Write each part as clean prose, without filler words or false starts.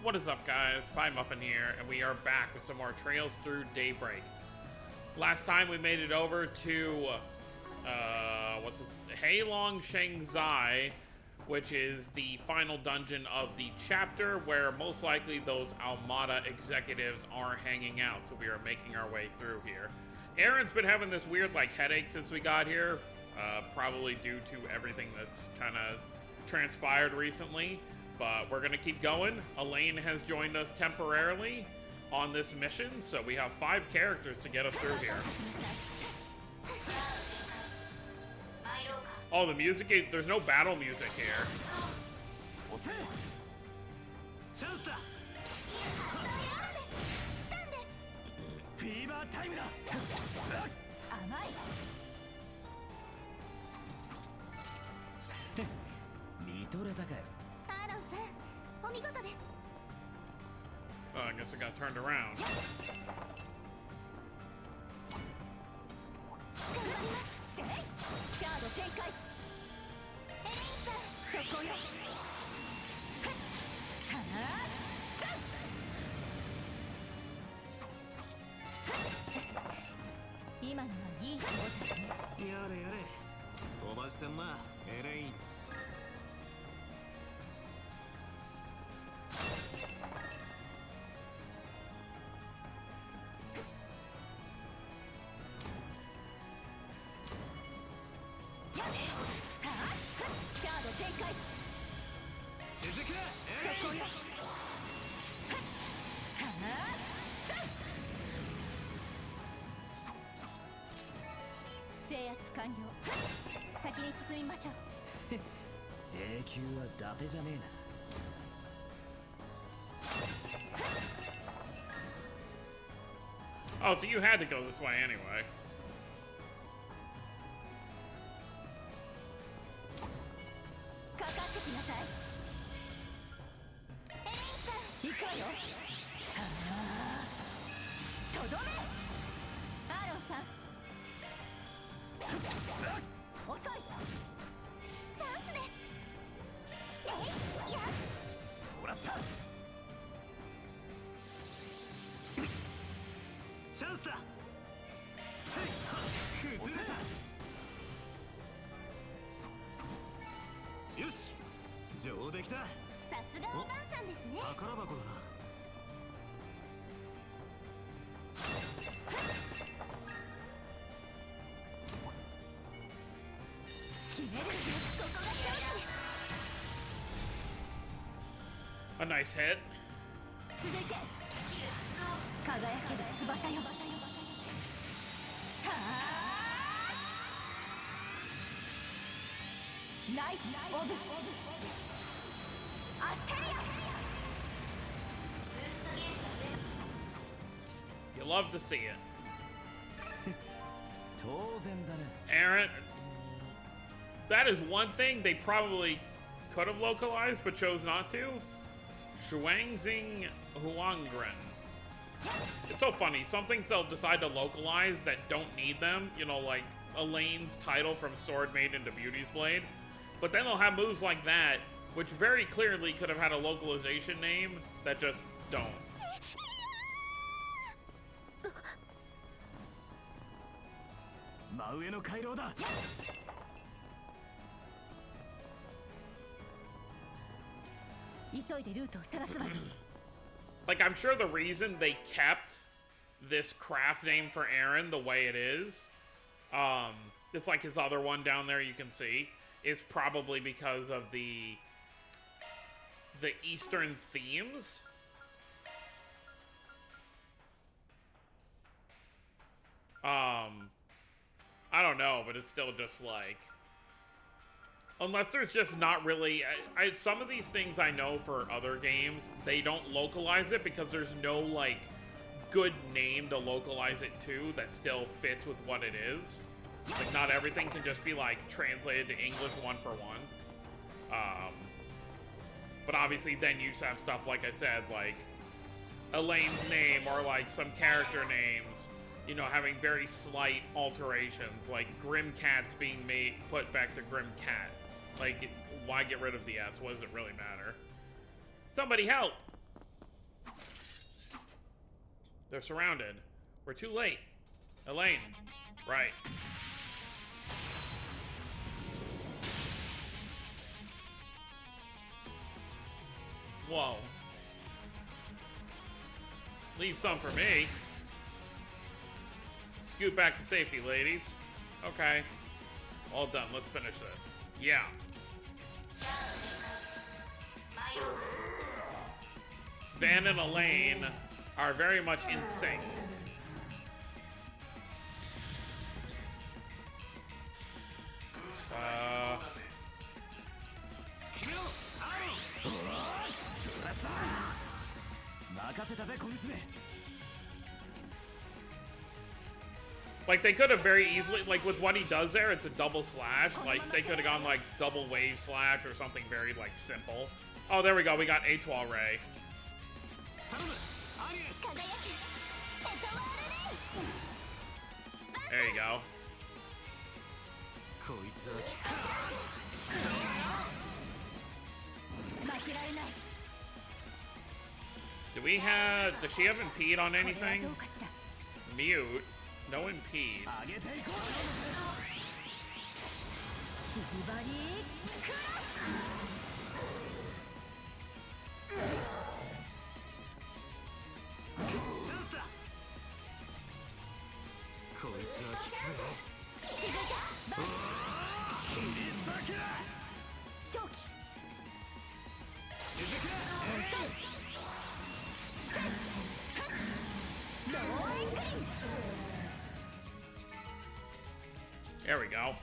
What is up, guys? Pie Muffin here, and we are back with some more Trails Through Daybreak. Last time we made it over to, what's this? Heilong Shengzai, which is the final dungeon of the chapter, where most likely those Almada executives are hanging out, so we are making our way through here. Aaron's been having this weird, headache since we got here, probably due to everything that's kind of transpired recently. But we're gonna keep going. Elaine has joined us temporarily on this mission, so we have 5 characters to get us through here. Oh, the music, there's no battle music here. Oh, I guess we got turned around. Oh, so you had to go this way anyway. A nice hit. You love to see it. Aaron, that is one thing they probably could have localized but chose not to. Shuangxing Huangren. It's so funny. Some things they'll decide to localize that don't need them. You know, like Elaine's title from Sword Maiden to Beauty's Blade. But then they'll have moves like that, which very clearly could have had a localization name that just don't. Like, I'm sure the reason they kept this craft name for Aaron the way it is, it's like his other one down there you can see, is probably because of the Eastern themes. I don't know, but it's still just like... Unless there's just not really... some of these things I know for other games, they don't localize it because there's no, like, good name to localize it to that still fits with what it is. Like, not everything can just be, like, translated to English one for one. But obviously then you just have stuff, like I said, like Elaine's name or, like, some character names, you know, having very slight alterations, like Grim Cat's being put back to Grim Cat. Like, why get rid of the S? What does it really matter? Somebody help! They're surrounded. We're too late. Elaine. Right. Whoa. Leave some for me. Scoot back to safety, ladies. Okay. All done. Let's finish this. Yeah. Van and Elaine are very much in sync. Like, they could have very easily, like, with what he does there, it's a double slash. Like, they could have gone, like, double wave slash or something very, like, simple. Oh, there we go. We got Étoile Ray. There you go. Does she have impede on anything? Mute. No impede. There we go.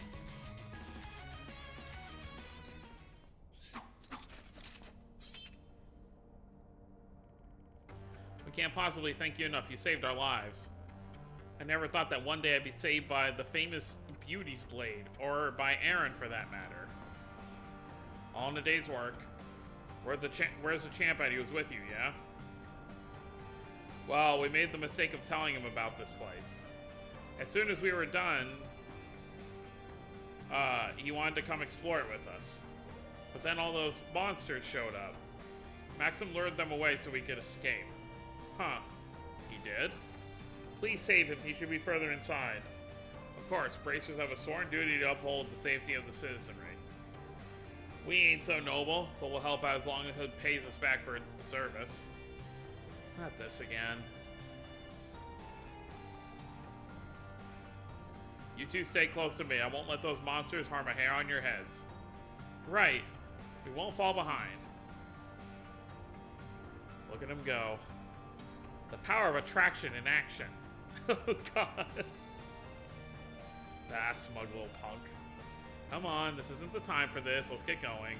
We can't possibly thank you enough. You saved our lives. I never thought that one day I'd be saved by the famous Beauty's Blade, or by Aaron for that matter. All in a day's work. Where's the champ at? He was with you, yeah? Well, we made the mistake of telling him about this place. As soon as we were done, he wanted to come explore it with us. But then all those monsters showed up. Maxim lured them away so we could escape. Huh. He did? Please save him. He should be further inside. Of course, bracers have a sworn duty to uphold the safety of the citizenry. We ain't so noble, but we'll help out as long as he pays us back for the service. Not this again. You two stay close to me. I won't let those monsters harm a hair on your heads. Right. We won't fall behind. Look at him go. The power of attraction in action. Oh, God. Ah, smug little punk. Come on, this isn't the time for this. Let's get going.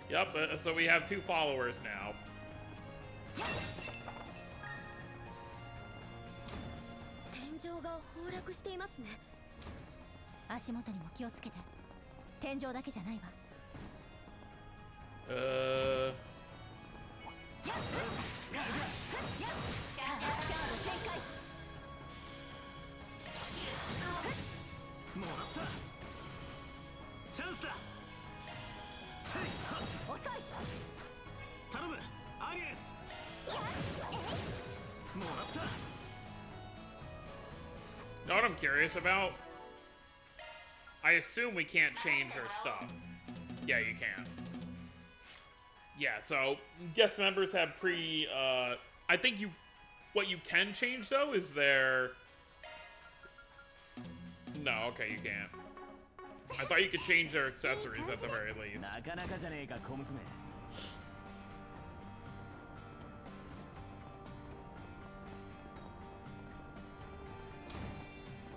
Yep, so we have 2 followers now. 天井が崩落していますね。足元にも気をつけて。天井だけじゃないわ。もらったチャンスだ遅い頼むアリエスもらった Know what I'm curious about? I assume we can't change her stuff. Yeah, you can. Yeah, so guest members have I think what you can change though is their... No, okay, you can't. I thought you could change their accessories at the very least.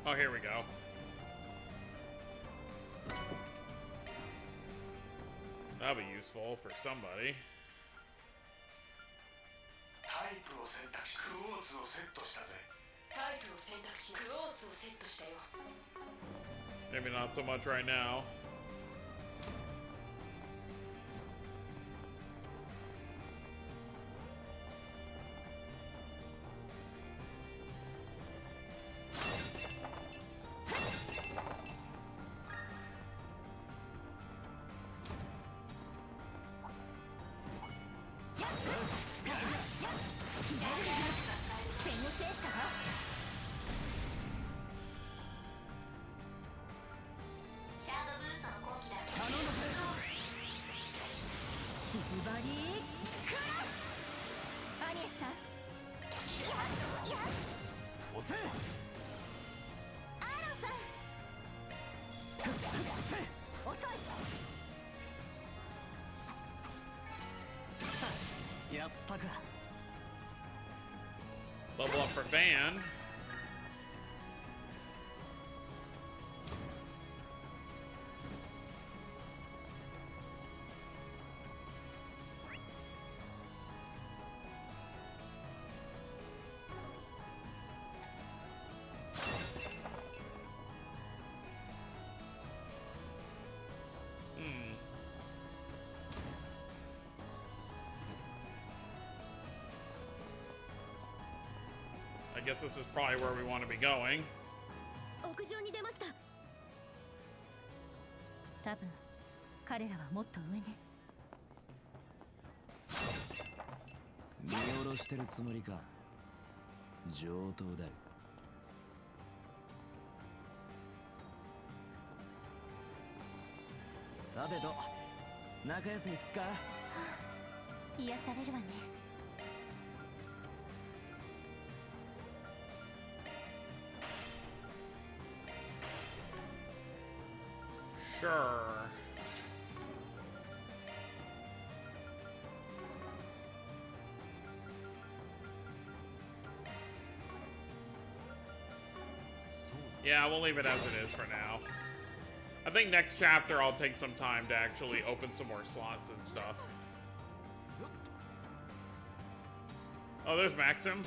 Oh, here we go. That'll be useful for somebody. Maybe not so much right now. したか。シャードブーストの後期だ。頼むぜ。シルバリークラス。アニエスさん。やっ押せ。アーロンさん。遅い。やったか。 Level up for Van. I guess this is probably where we want to be going. 屋上に出ました。多分彼らはもっと上ね。見下ろしてるつもりか。上等だ。さてと中休みすっか。癒されるわね。Sure. Yeah, we'll leave it as it is for now. I think next chapter I'll take some time to actually open some more slots and stuff. Oh, there's Maxim.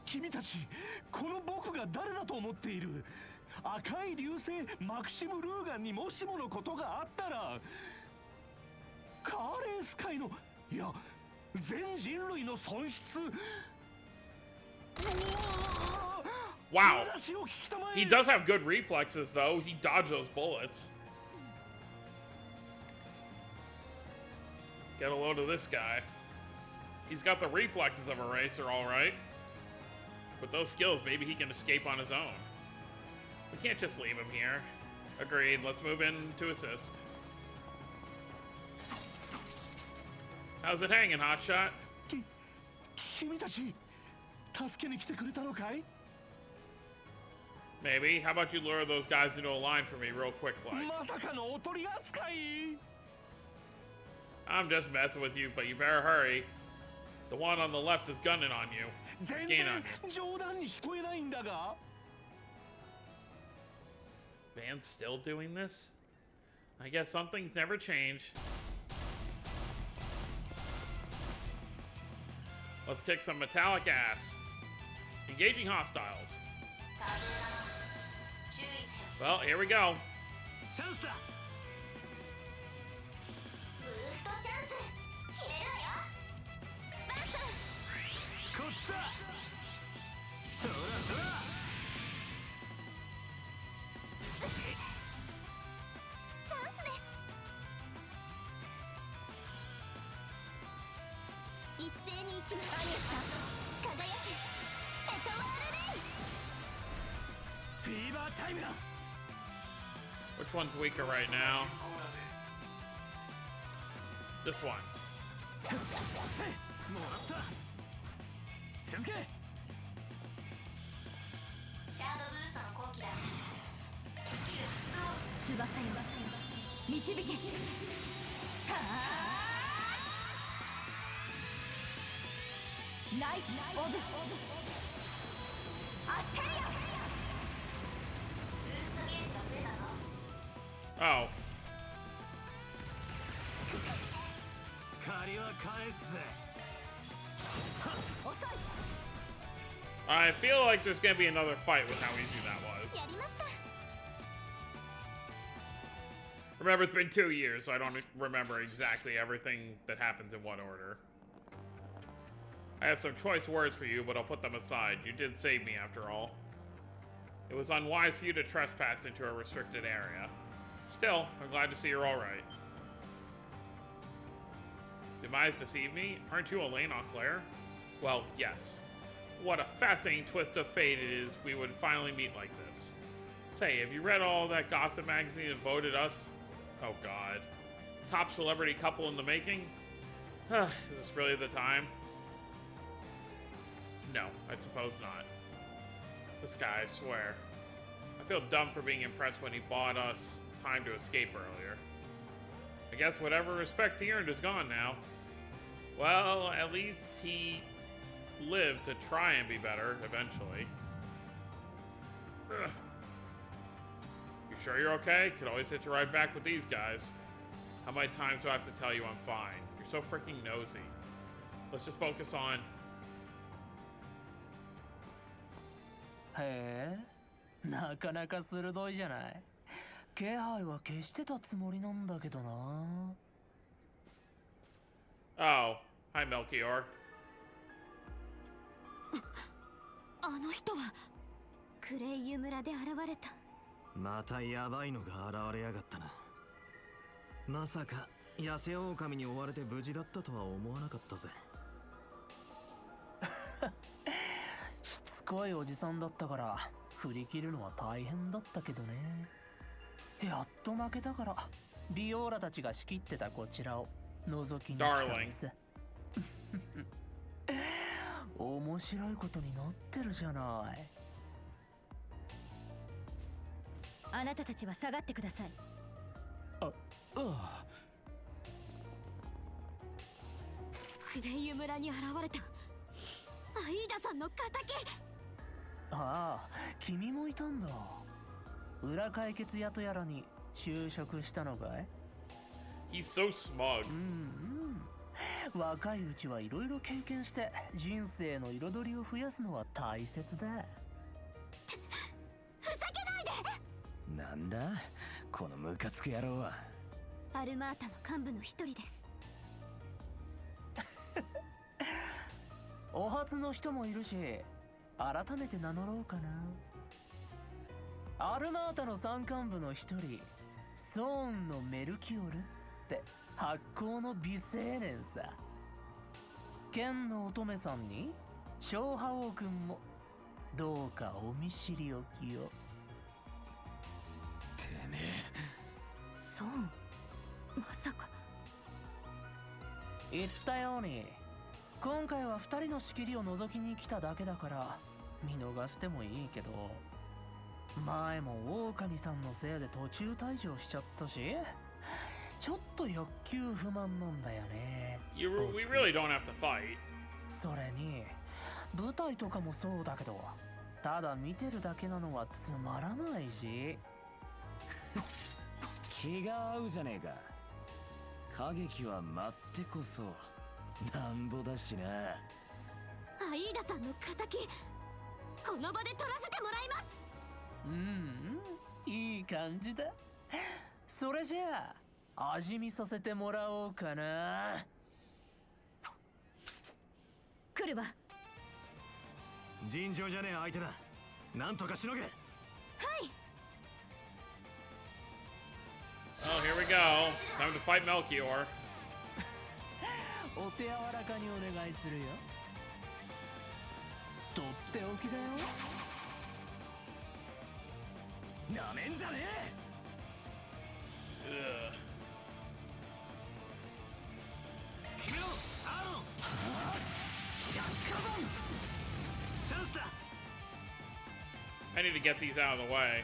君たち、この僕が誰だと思っている。赤い流星マクシム・ルーガンにもしものことがあったら、カーレース界の、いや、全人類の損失。Wow. He does have good reflexes, though. He dodged those bullets. Get a load of this guy. He's got the reflexes of a racer, all right. With those skills, maybe he can escape on his own. We can't just leave him here. Agreed. Let's move in to assist. How's it hanging, Hotshot? 君たち、助けに来てくれたのかい? Maybe. How about you lure those guys into a line for me real quick, like? まさかのお取り扱い? I'm just messing with you, but you better hurry. The one on the left is gunning on you. 全 Gain 然 on you. 冗談に聞こえないんだが。Van's still doing this? I guess some things never change. Let's kick some metallic ass. Engaging hostiles. Well, here we go. チャンスだ。ブーストチャンス。切れるわよ。バンさん。こっちだ。そらそら。チャンスです。一斉に行きます。アニエスさん、輝け。エトワールレイ。フィーバータイムだ。 Which one's weaker right now? This one. もらった。続け。シャードブーストの後期だ。翼よ、導け。はあ。ナイツオブアステリア。ブーストゲージが増えたぞ。Oh. 借りは返すぜ。遅い。 I feel like there's gonna be another fight with how easy that was. やりました。 Remember, it's been 2 years, so I don't remember exactly everything that happens in what order. I have some choice words for you, but I'll put them aside. You did save me, after all. It was unwise for you to trespass into a restricted area. Still, I'm glad to see you're alright. Did my eyes deceive me? Aren't you Elaine Auclair? Well, yes. What a fascinating twist of fate it is we would finally meet like this. Say, have you read all that gossip magazine and voted us? Oh god. Top celebrity couple in the making? Is this really the time? No, I suppose not. This guy, I swear. I feel dumb for being impressed when he bought us time to escape earlier. I guess whatever respect he earned is gone now. Well, at least he lived to try and be better eventually. Ugh. You sure you're okay? Could always hitch a ride back with these guys. How many times do I have to tell you I'm fine? You're so freaking nosy. Let's just focus on... へえ、なかなか鋭いじゃない。気配は消してたつもりなんだけどな。Oh, hi Melchior. あの人はクレイユ村で現れた。またヤバいのが現れやがったな。まさか野生狼に追われて無事だったとは思わなかったぜ。しつこいおじさんだったから振り切るのは大変だったけどね。やっと負けたからビオーラたちが仕切ってたこちらを覗きに来たんです。面白いことになってるじゃない。あなたたちは下がってください。クレイユ村に現れたアイーダさんの仇。ああ、君もいたんだ。裏解決屋とやらに就職したのかい？ He's so smug. 若いうちはいろいろ経験して人生の彩りを増やすのは大切だ。ふざけないで。なんだこのムカつく野郎は。アルマータの幹部の一人です。お初の人もいるし、改めて名乗ろうかな。アルマータの山幹部の一人、ソーンのメルキオルって発酵の美青年さ。剣の乙女さんに小覇王君もどうかお見知りおきを。てめえ。そう、まさか。言ったように今回は2人の仕切りを覗きに来ただけだから見逃してもいいけど、前も狼さんのせいで途中退場しちゃったし、ちょっと欲求不満なんだよね。We really don't have to fight. それに舞台とかもそうだけど、ただ見てるだけなのはつまらないし。気が合うじゃねえか。歌劇は待ってこそなんぼだしな。アイーダさんの仇、この場で取らせてもらいます。いい感じだ。それじゃあ味見させてもらおうかな。来るわ。尋常じゃねえ相手だ。なんとかしのげ。はい。Oh, here we go. Time to fight Melchior. お手柔らかにお願いするよ。とっておきだよ。なめんじゃねえ。決めろ、アーロン。百花盆。チャンスだ。I need to get these out of the way.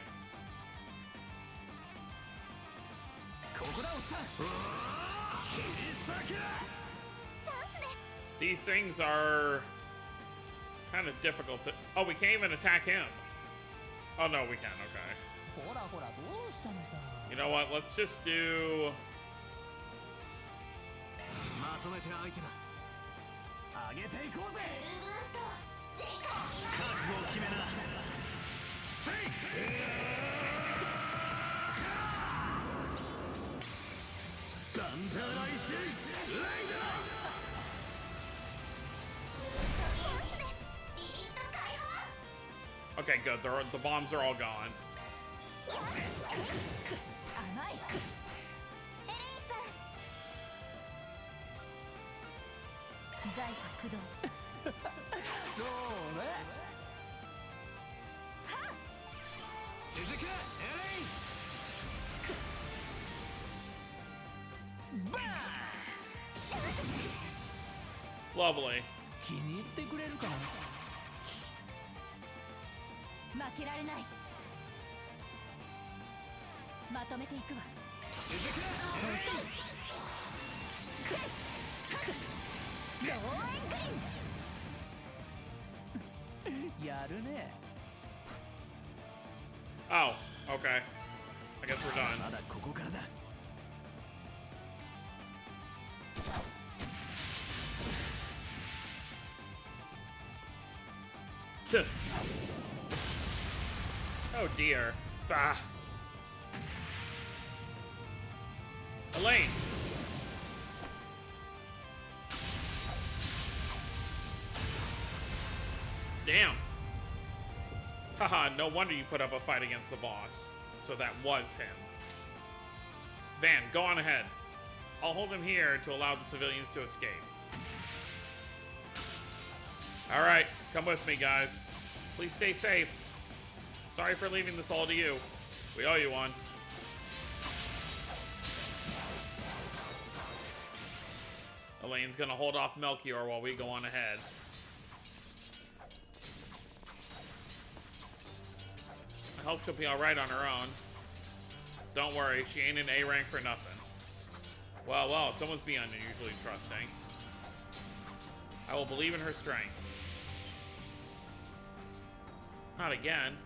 ここだおっさん。切り裂け。 These things are kind of difficult to... Oh, we can't even attack him. Oh, no, we can. Okay. ほらほら、どうしたのさ。 You know what? Let's just do... まとめて相手だ。上げていこうぜ。覚悟を決めな。ガンダライスライダー。 Okay, good. The bombs are all gone. 財波駆動そうね。続けエレイン。バーン。 Lovely. 気に入ってくれるかな。負けられない。まとめていくわ。続けローエングリン。やるね。 Oh, okay. I guess we're done. まだここからだ。Oh dear. Bah. Elaine. Damn. Haha, no wonder you put up a fight against the boss. So that was him. Van, go on ahead. I'll hold him here to allow the civilians to escape. Alright, come with me, guys. Please stay safe. Sorry for leaving this all to you. We owe you one. Elaine's gonna hold off Melchior while we go on ahead. I hope she'll be alright on her own. Don't worry, she ain't an A rank for nothing. Well, someone's being unusually trusting. I will believe in her strength. Not again.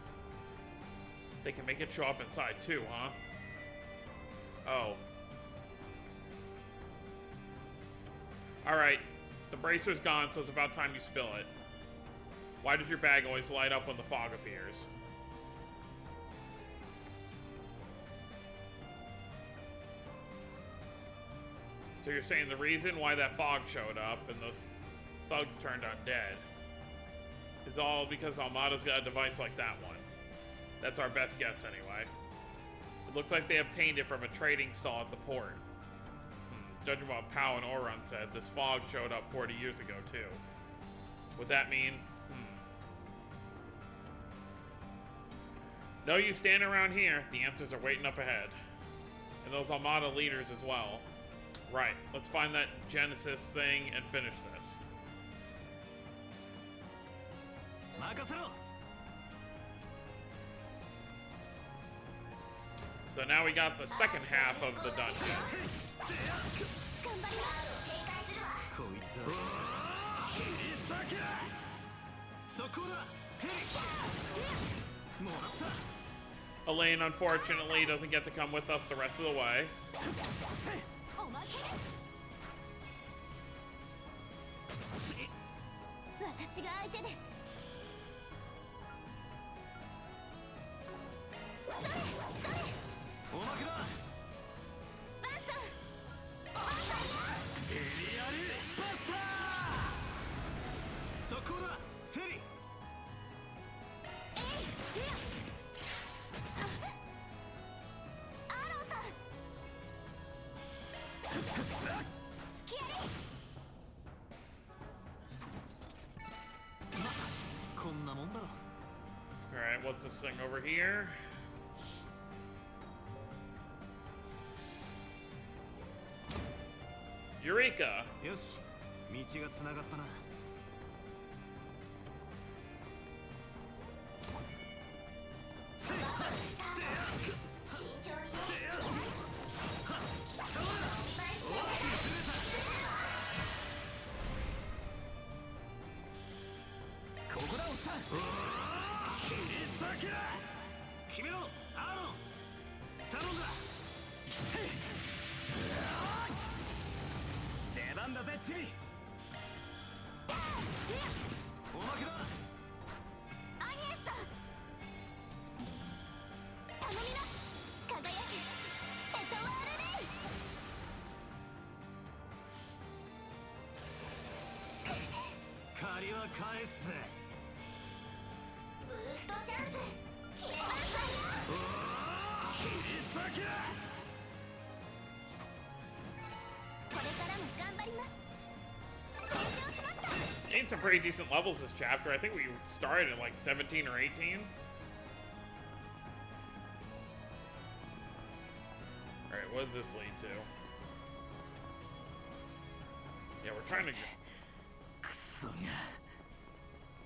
They can make it show up inside too, huh? Oh. Alright. The bracer's gone, so it's about time you spill it. Why does your bag always light up when the fog appears? So you're saying the reason why that fog showed up and those thugs turned undead is all because Almada's got a device like that one. That's our best guess anyway. It looks like they obtained it from a trading stall at the port. Judging by what Pow and Oron said, this fog showed up 40 years ago too. Would that mean? No use standing around here. The answers are waiting up ahead. And those Almada leaders as well. Right, let's find that Genesis thing and finish this. So now we got the second half of the dungeon. Elaine, unfortunately, doesn't get to come with us the rest of the way. 私が相手です。それそれ。おまけだ。バンさん。バンさんや。エリアルバスター。そこだ。フェリー。えいせや。アーロンさん。スキアリ。 Alright, what's this thing over here? Eureka! よし、道がつながったな。ここだおっさん。決めろアーロン。頼んだ。出番だぜチビ。おまけだ。アニエスさん。頼みます。輝け。エトワールレイ。借りは返すぜ。 ブーストチャンス決めなさいよ。これからも頑張ります。成長しました。Ain't seen some pretty decent levels this chapter. I think we started at like 17 or 18. Alright, what does this lead to? Yeah, we're trying to... クソが。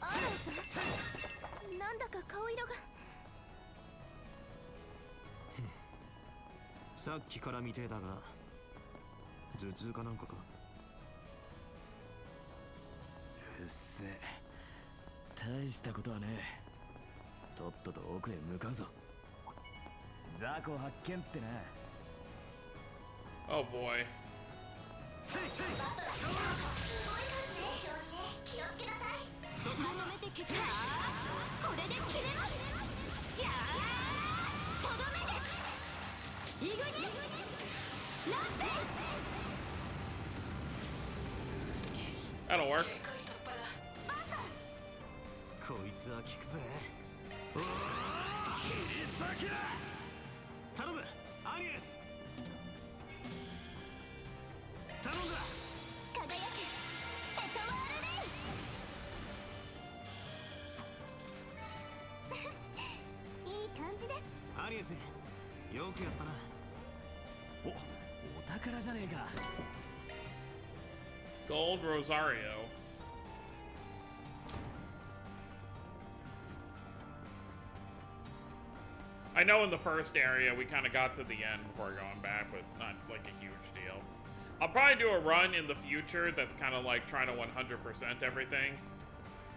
あらさ、なんだか顔色が。さっきから見てだが頭痛かなんかか。うっせえ。大したことはねえ。とっとと奥へ向かうぞ。雑魚発見ってな。 Oh boy. すごい数ね。気をつけなさい。そこ止めて決め。これで決めます。やー。とどめです。イグニス。ランページ。 That'll work. こいつは効くぜ。頼むアニエス。頼んだ。輝けエトワールレイ。いい感じです。アニエスよくやったな。お宝じゃねえか。 Gold Rosario. I know in the first area we kind of got to the end before going back, but not like a huge deal. I'll probably do a run in the future that's kind of like trying to 100% everything.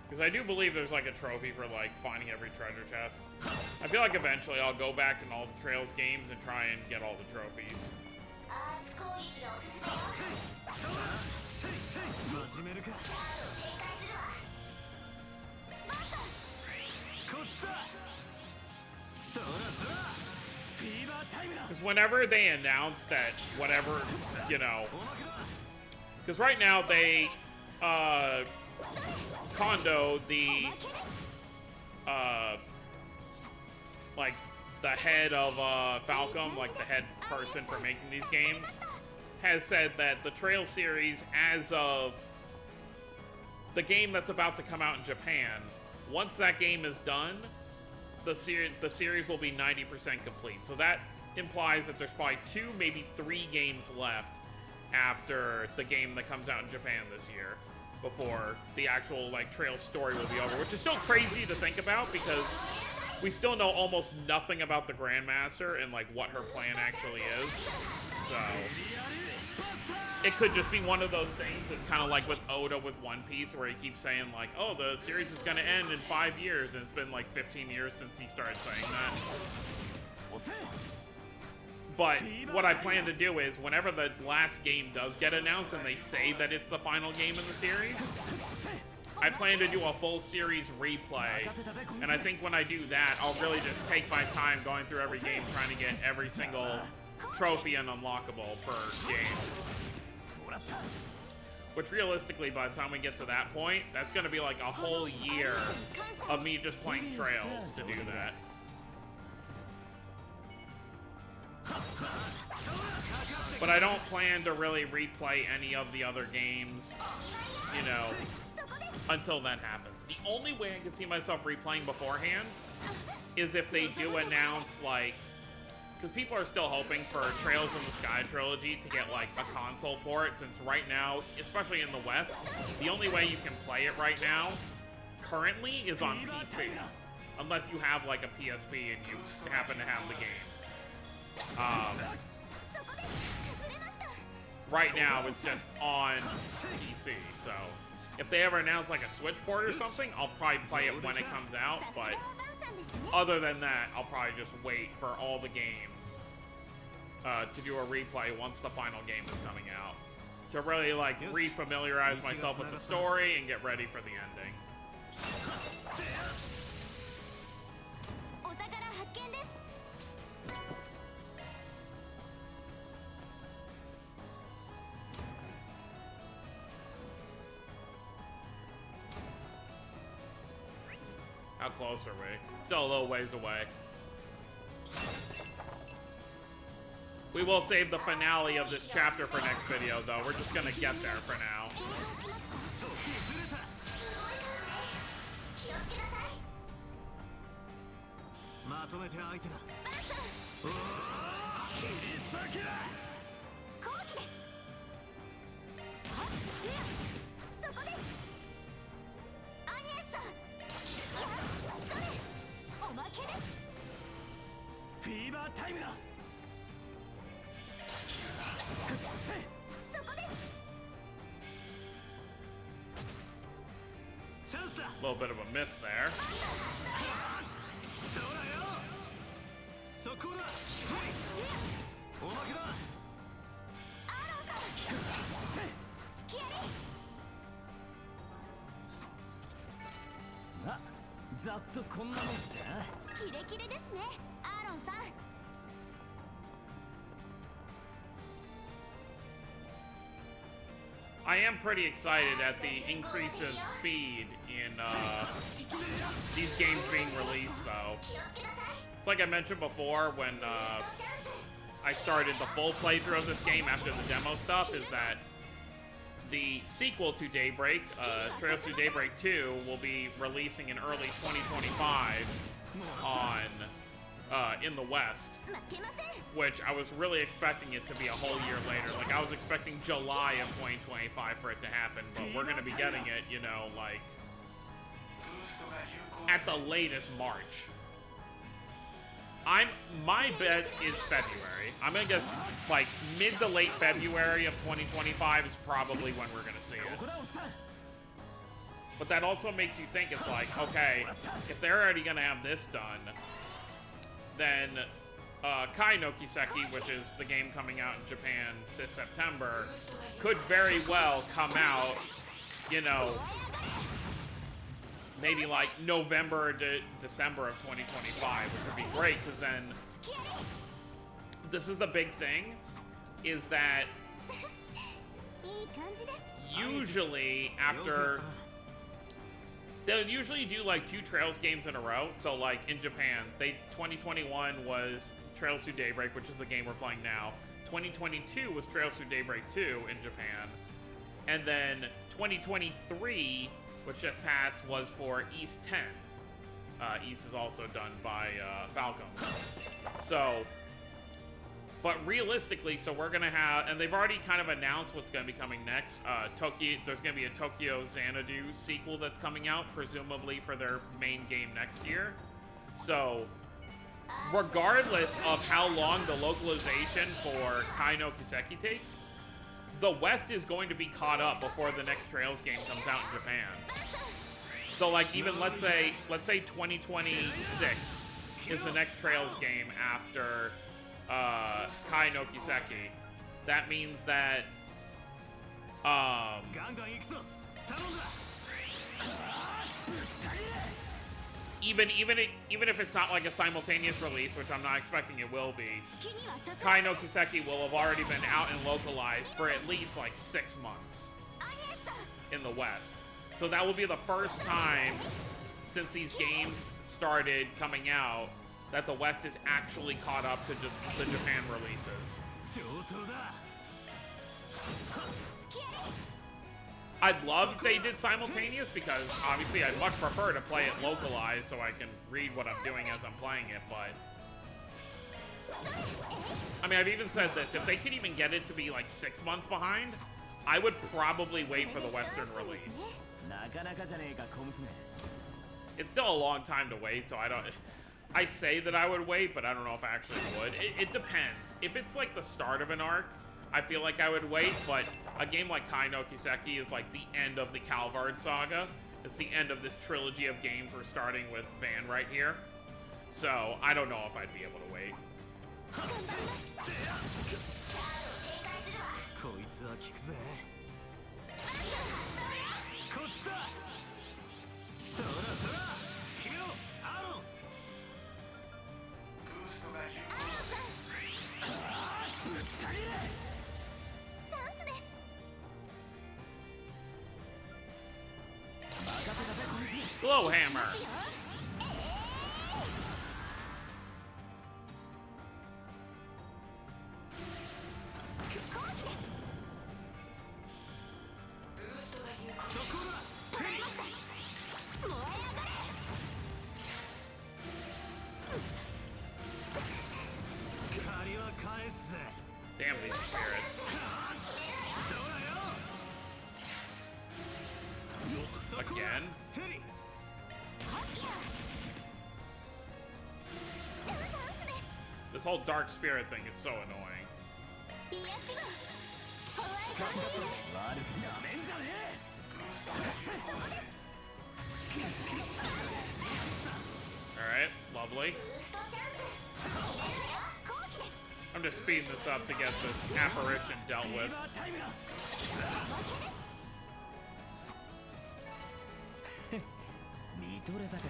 Because I do believe there's like a trophy for like finding every treasure chest. I feel like eventually I'll go back in all the Trails games and try and get all the trophies. 始めるか。こっちだ。そらそら。フィーバータイムだ。 Because whenever they announce that whatever, you know, because right now they, Kondo, the, like, the head of, Falcom, like the head person for making these games, has said that the Trail series, as of the game that's about to come out in Japan, once that game is done, the series will be 90% complete. So that implies that there's probably 2, maybe 3 games left after the game that comes out in Japan this year before the actual like Trail story will be over, which is still crazy to think about because we still know almost nothing about the Grandmaster and like what her plan actually is. So it could just be one of those things. It's kind of like with Oda with One Piece, where he keeps saying like, "Oh, the series is going to end in 5 years," and it's been like 15 years since he started saying that. But what I plan to do is, whenever the last game does get announced and they say that it's the final game in the series, I plan to do a full series replay. And I think when I do that, I'll really just take my time going through every game, trying to get every single trophy and unlockable per game. Which realistically, by the time we get to that point, that's going to be like a whole year of me just playing Trails to do that. But I don't plan to really replay any of the other games, you know, until that happens. The only way I can see myself replaying beforehand is if they do announce, like, because people are still hoping for Trails in the Sky trilogy to get like a console port, since right now, especially in the West, the only way you can play it right now currently is on PC, unless you have like a PSP and you happen to have the games. Right now it's just on PC, so if they ever announce like a Switch port or something, I'll probably play it when it comes out, but other than that, I'll probably just wait for all the games to do a replay once the final game is coming out, to really like re-familiarize myself with the story and get ready for the ending. How close are we? Still a little ways away. We will save the finale of this chapter for next video, though. We're just gonna get there for now. まとめて相手だ。バランさんおお、切り裂けだ。後期です。はっせやそこです。アニエスさんやっそれおまけです。フィーバータイムだ。そこです。 チャンスだ。 A little bit of a miss there. そうだよ。そこだ。おまけだ。アーロンさんスキアリま、ざっとこんなもんだな。キレキレですねアーロンさん。 I am pretty excited at the increase of speed in these games being released, though. 気をつけなさい。 It's like I mentioned before when チャンス I started the full playthrough of this game after the demo stuff, is that the sequel to Daybreak, Trails through Daybreak 2, will be releasing in early 2025 on in the West, 負けません。 which I was really expecting it to be a whole year later. Like, I was expecting July of 2025 for it to happen, but we're gonna be getting it, you know, like, at the latest March. My bet is February. I'm gonna guess, like, mid to late February of 2025 is probably when we're gonna see it. But that also makes you think, it's like, okay, if they're already gonna have this done, then Kai no Kiseki, which is the game coming out in Japan this September, could very well come out, you know, maybe like November to December of 2025, which would be great, because then this is the big thing, is that いい感じです。 usually after... They'll usually do like 2 Trails games in a row. So like in Japan, 2021 was Trails Through Daybreak, which is the game we're playing now. 2022 was Trails Through Daybreak 2 in Japan. And then 2023, which just passed, was for East 10. East is also done by Falcom. So, but realistically, so we're gonna have, and they've already kind of announced what's gonna be coming next. There's gonna be a Tokyo Xanadu sequel that's coming out, presumably for their main game next year. So, regardless of how long the localization for Kai no Kiseki takes, the West is going to be caught up before the next Trails game comes out in Japan. So, like, even let's say 2026 is the next Trails game after Kai no Kiseki. That means that even if it's not like a simultaneous release, which I'm not expecting it will be, 好きにはさせ Kai no Kiseki will have already been out and localized for at least like 6 months アニエスさん in the West. So that will be the first time since these games started coming out that the West is actually caught up to the Japan releases. 上等だ。 I'd love if they did simultaneous, because obviously I'd much prefer to play it localized so I can read what I'm doing as I'm playing it, but... I mean, I've even said this, if they could even get it to be like 6 months behind, I would probably wait for the Western release. なかなかじゃねえか、小娘。 It's still a long time to wait, so I say that I would wait, but I don't know if I actually would. It depends. If it's like the start of an arc, I feel like I would wait, but a game like Kai no Kiseki is like the end of the Calvard saga. It's the end of this trilogy of games we're starting with Van right here. So, I don't know if I'd be able to wait. こいつは効くぜ。こっちだ。そらそら。決めろ、アーロン。ぶった切れ。チャンスです。 任せたぜ、小娘。 Glow Hammer! そこだ。燃え上がれ This whole dark spirit thing is so annoying. 癒やし部ホワイトフィール悪くなめんじゃねえ。 Alright, lovely. ブーストチャンス後期です I'm just speeding this up to get this apparition dealt with. タイムだ。見とれたか。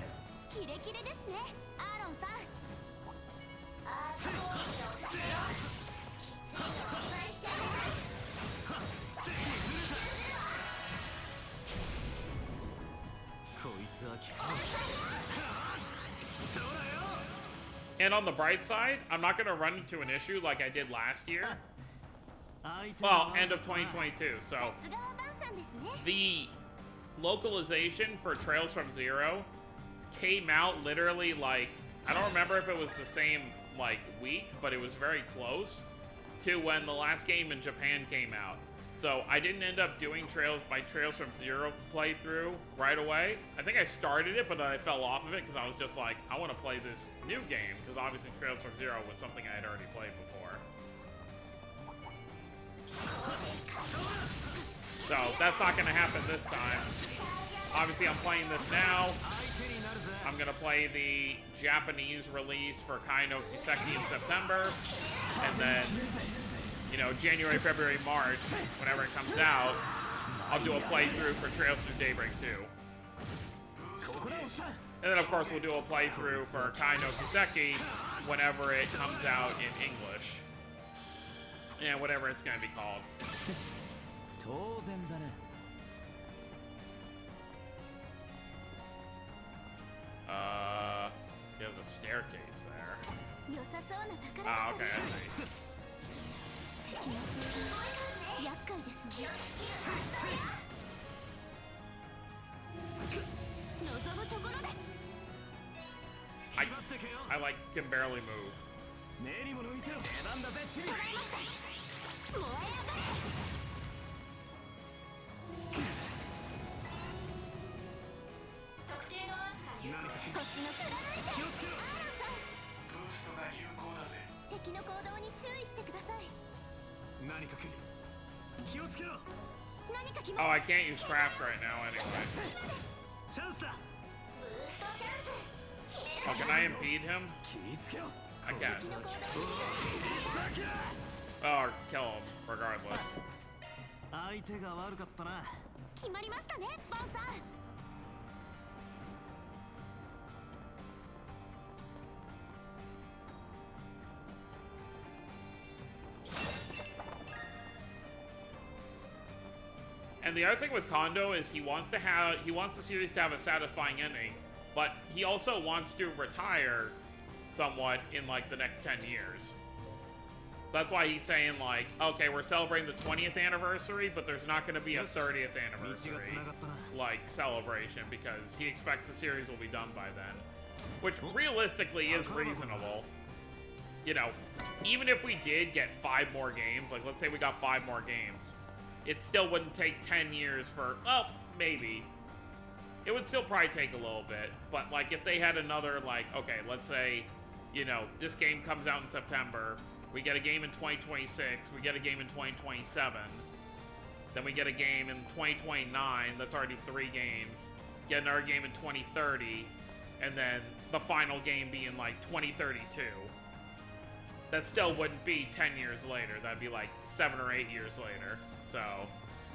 キレキレですねアーロンさんアーチ攻撃をきついお願いしちゃう こいつは効く。 And on the bright side, I'm not going to run into an issue like I did last year. 相手 Well, は end of 2022. So さすがはバンさんですね the localization for Trails from Zero came out literally like, I don't remember if it was the same like week, but it was very close to when the last game in Japan came out. So I didn't end up doing my Trails from Zero playthrough right away. I think I started it, but then I fell off of it because I was just like, I want to play this new game, because obviously Trails from Zero was something I had already played before. So that's not going to happen this time. Obviously I'm playing this now. I'm going to play the Japanese release for Kai no Kiseki in September, and then, you know, January, February, March, whenever it comes out, I'll do a playthrough for Trails through Daybreak 2. And then, of course, we'll do a playthrough for Kai no Kiseki whenever it comes out in English. Yeah, whatever it's going to be called. 当然だな。 There's a staircase there. 良さそうな宝 Ah, 箱 okay, で I す see. 敵の襲撃厄介ですね望むところです I like can barely move. 目に物見せろ。出番だぜチビ。捉えました燃え上がれ特定のアーツが有効です腰の貫いてアーロンさんブーストが有効だぜ。敵の行動に注意してください何か来る。気をつけろ。何か来 Oh, ま I can't use craft right now anyway. チャンスだ。ブーストチャンス Oh, can I impede him? 気ぃつけろ。 I can. 敵の行動に注意してください Oh, or kill him, regardless. 相手が悪かったな。決まりましたねバンさん And the other thing with Kondo is he wants the series to have a satisfying ending, but he also wants to retire somewhat in like the next 10 years. So that's why he's saying like, okay, we're celebrating the 20th anniversary, but there's not going to be a 30th 道が anniversary 繋がったな。 like celebration, because he expects the series will be done by then, which realistically is reasonable. You know, even if we did get 5 more games, like let's say we got 5 more games, it still wouldn't take 10 years for, well, maybe. It would still probably take a little bit, but like if they had another, like, okay, let's say, you know, this game comes out in September, we get a game in 2026, we get a game in 2027, then we get a game in 2029, that's already 3 games, get another game in 2030, and then the final game being like 2032. That still wouldn't be 10 years later, that'd be like 7 or 8 years later. So,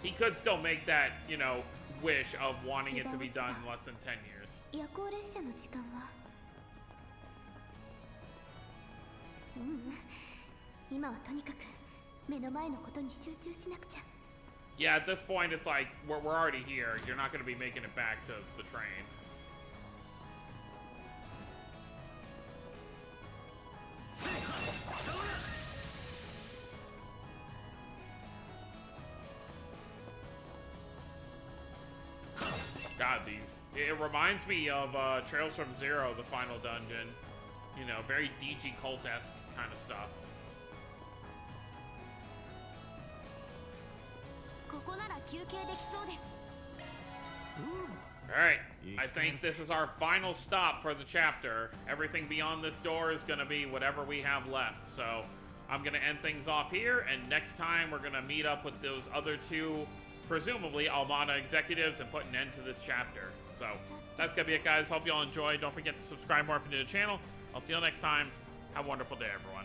he could still make that, you know, wish of wanting it to be done in less than 10 years. 夜行列車の時間は今はとにかく目の前のことに集中しなくちゃ Yeah, at this point, it's like, we're already here. You're not going to be making it back to the train. God, it reminds me of Trails from Zero, the final dungeon. You know, very DG Cult-esque kind of stuff. ここなら休憩できそうです Alright, I think this is our final stop for the chapter. Everything beyond this door is going to be whatever we have left. So I'm going to end things off here, and next time we're going to meet up with those other two, presumably Almana executives, and put an end to this chapter. So that's going to be it, guys. Hope you all enjoyed. Don't forget to subscribe more if you're new to the channel. I'll see you all next time. Have a wonderful day, everyone.